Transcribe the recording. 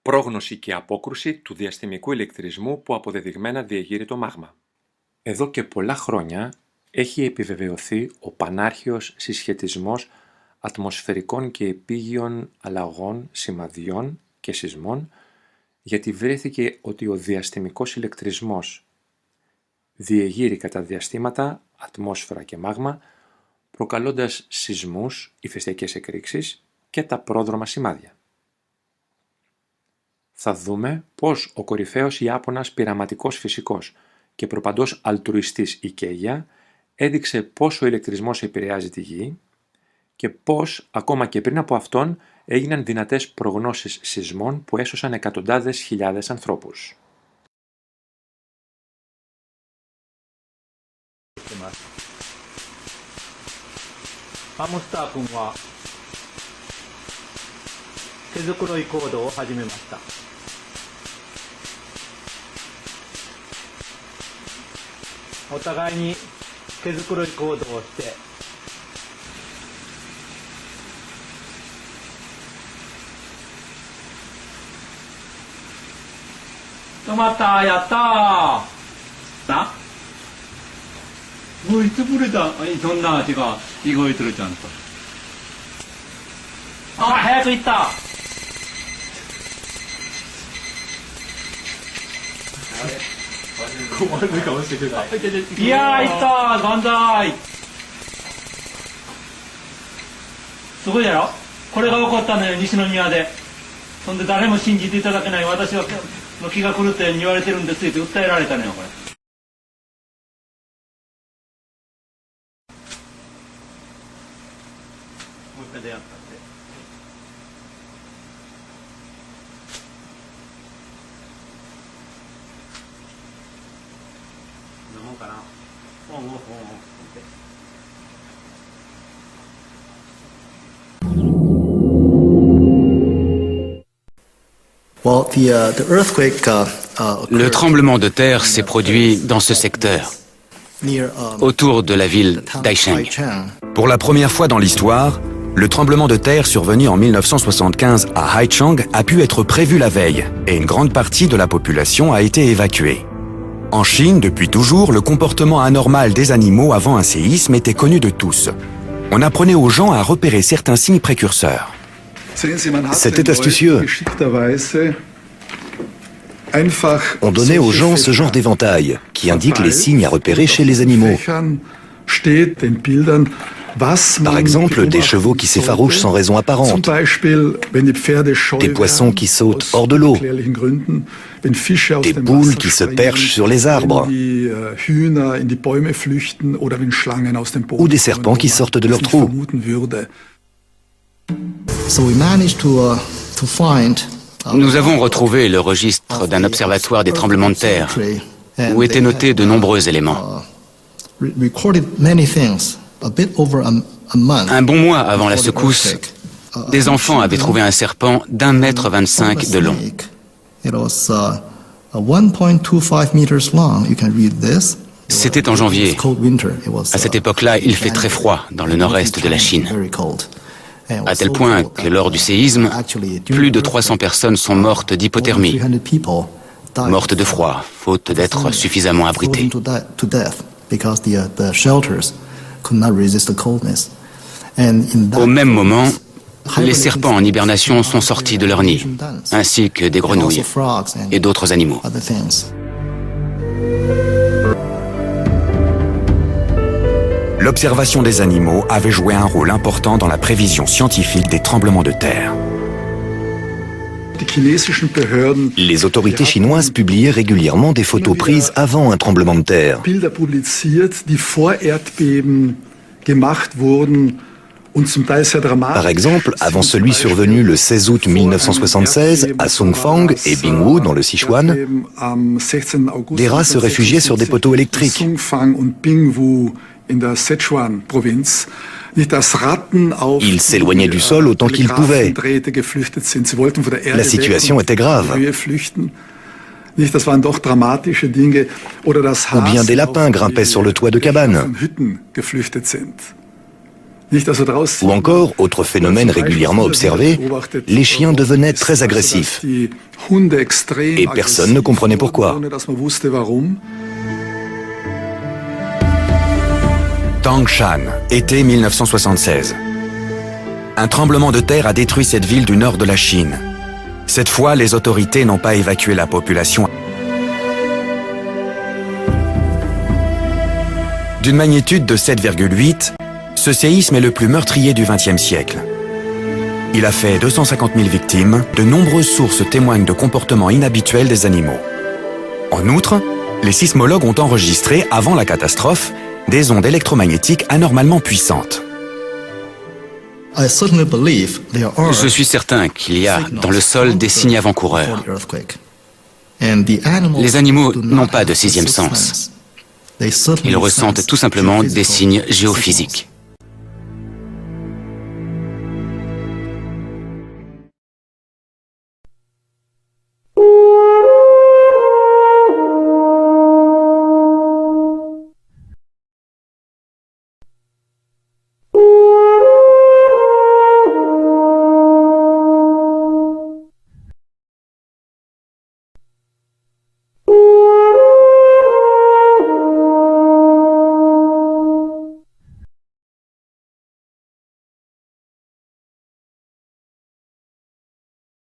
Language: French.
πρόγνωση και απόκρουση του διαστημικού ηλεκτρισμού που αποδεδειγμένα διεγείρει το μάγμα. Εδώ και πολλά χρόνια έχει επιβεβαιωθεί ο πανάρχαιος συσχετισμός ατμοσφαιρικών και επίγειων αλλαγών, σημαδιών και σεισμών, γιατί βρέθηκε ότι ο διαστημικός ηλεκτρισμός διεγείρει κατά διαστήματα ατμόσφαιρα και μάγμα, προκαλώντας σεισμούς, ηφαιστειακές εκρήξεις και τα πρόδρομα σημάδια. Θα δούμε πώς ο κορυφαίος Ιάπωνας πειραματικός φυσικός και προπαντός αλτρουιστής Ικέγια έδειξε πώς ο ηλεκτρισμός επηρεάζει τη Γη και πώς, ακόμα και πριν από αυτόν, έγιναν δυνατές προγνώσεις σεισμών που έσωσαν εκατοντάδες χιλιάδες ανθρώπους. Le tremblement de terre s'est produit dans ce secteur, autour de la ville d'Aicheng. Pour la première fois dans l'histoire, le tremblement de terre survenu en 1975 à Haichang a pu être prévu la veille et une grande partie de la population a été évacuée. En Chine, depuis toujours, le comportement anormal des animaux avant un séisme était connu de tous. On apprenait aux gens à repérer certains signes précurseurs. C'était astucieux. On donnait aux gens ce genre d'éventail qui indique les signes à repérer chez les animaux. Par exemple, des chevaux qui s'effarouchent sans raison apparente, des poissons qui sautent hors de l'eau, des poules qui se perchent sur les arbres, ou des serpents qui sortent de leur trou. Nous avons retrouvé le registre d'un observatoire des tremblements de terre, où étaient notés de nombreux éléments. Un bon mois avant la secousse, des enfants avaient trouvé un serpent d'1,25 m de long. C'était en janvier. À cette époque-là, il fait très froid dans le nord-est de la Chine. À tel point que lors du séisme, plus de 300 personnes sont mortes d'hypothermie, mortes de froid, faute d'être suffisamment abritées. Au même moment, les serpents en hibernation sont sortis de leur nid, ainsi que des grenouilles et d'autres animaux. L'observation des animaux avait joué un rôle important dans la prévision scientifique des tremblements de terre. Les autorités chinoises publiaient régulièrement des photos prises avant un tremblement de terre. Par exemple, avant celui survenu le 16 août 1976 à Songfang et Bingwu dans le Sichuan, des rats se réfugiaient sur des poteaux électriques. Ils s'éloignaient du sol autant qu'ils pouvaient. La situation était grave. Ou bien des lapins grimpaient sur le toit de cabanes. Ou encore, autre phénomène régulièrement observé, les chiens devenaient très agressifs. Et personne ne comprenait pourquoi. Tangshan, été 1976. Un tremblement de terre a détruit cette ville du nord de la Chine. Cette fois, les autorités n'ont pas évacué la population. D'une magnitude de 7,8, ce séisme est le plus meurtrier du XXe siècle. Il a fait 250 000 victimes, de nombreuses sources témoignent de comportements inhabituels des animaux. En outre, les sismologues ont enregistré, avant la catastrophe, des ondes électromagnétiques anormalement puissantes. Je suis certain qu'il y a dans le sol des signes avant-coureurs. Les animaux n'ont pas de sixième sens. Ils ressentent tout simplement des signes géophysiques.